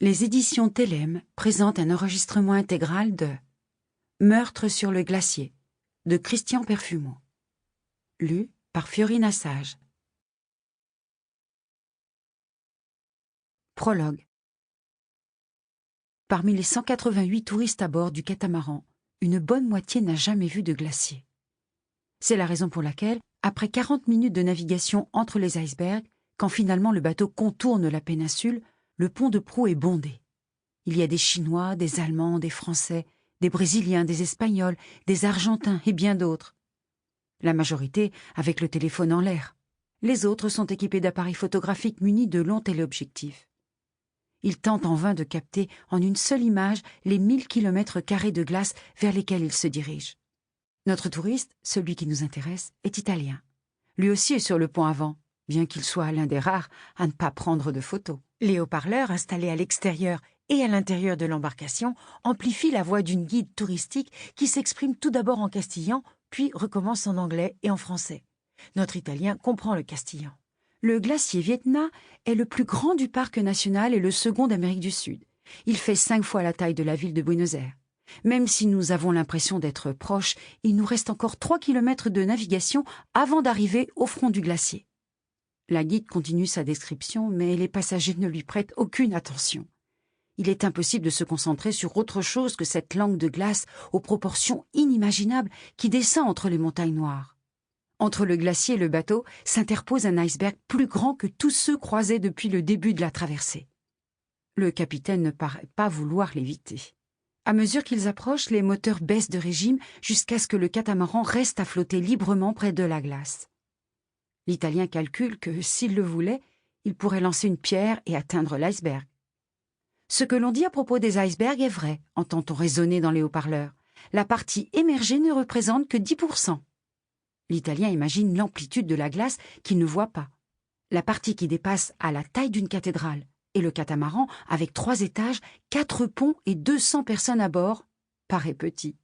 Les éditions Télème présentent un enregistrement intégral de Meurtre sur le glacier de Christian Perfumon. Lu par Fiorina Sage. Prologue. Parmi les 188 touristes à bord du catamaran, une bonne moitié n'a jamais vu de glacier. C'est la raison pour laquelle, après 40 minutes de navigation entre les icebergs, quand finalement le bateau contourne la péninsule, le pont de proue est bondé. Il y a des Chinois, des Allemands, des Français, des Brésiliens, des Espagnols, des Argentins et bien d'autres. La majorité avec le téléphone en l'air. Les autres sont équipés d'appareils photographiques munis de longs téléobjectifs. Ils tentent en vain de capter en une seule image les 1000 km² de glace vers lesquels ils se dirigent. Notre touriste, celui qui nous intéresse, est italien. Lui aussi est sur le pont avant, bien qu'il soit l'un des rares à ne pas prendre de photos. Les haut-parleurs installés à l'extérieur et à l'intérieur de l'embarcation amplifient la voix d'une guide touristique qui s'exprime tout d'abord en castillan, puis recommence en anglais et en français. Notre Italien comprend le castillan. Le glacier Vietna est le plus grand du parc national et le second d'Amérique du Sud. Il fait 5 fois la taille de la ville de Buenos Aires. Même si nous avons l'impression d'être proches, il nous reste encore 3 km de navigation avant d'arriver au front du glacier. La guide continue sa description, mais les passagers ne lui prêtent aucune attention. Il est impossible de se concentrer sur autre chose que cette langue de glace aux proportions inimaginables qui descend entre les montagnes noires. Entre le glacier et le bateau s'interpose un iceberg plus grand que tous ceux croisés depuis le début de la traversée. Le capitaine ne paraît pas vouloir l'éviter. À mesure qu'ils approchent, les moteurs baissent de régime jusqu'à ce que le catamaran reste à flotter librement près de la glace. L'Italien calcule que, s'il le voulait, il pourrait lancer une pierre et atteindre l'iceberg. Ce que l'on dit à propos des icebergs est vrai, entend-on résonner dans les haut-parleurs. La partie émergée ne représente que 10%. L'Italien imagine l'amplitude de la glace qu'il ne voit pas. La partie qui dépasse a la taille d'une cathédrale, et le catamaran, avec 3 étages, 4 ponts et 200 personnes à bord, paraît petit.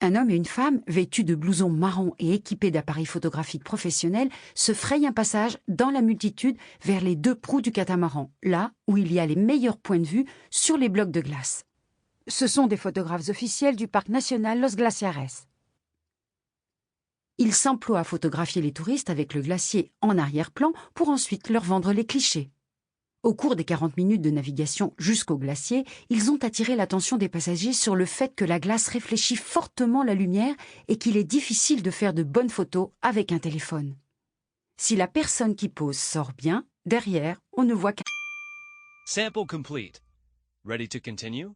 Un homme et une femme, vêtus de blousons marrons et équipés d'appareils photographiques professionnels, se frayent un passage dans la multitude vers les 2 proues du catamaran, là où il y a les meilleurs points de vue sur les blocs de glace. Ce sont des photographes officiels du parc national Los Glaciares. Ils s'emploient à photographier les touristes avec le glacier en arrière-plan pour ensuite leur vendre les clichés. Au cours des 40 minutes de navigation jusqu'au glacier, ils ont attiré l'attention des passagers sur le fait que la glace réfléchit fortement la lumière et qu'il est difficile de faire de bonnes photos avec un téléphone. Si la personne qui pose sort bien, derrière, on ne voit qu'un... Sample complete. Ready to continue?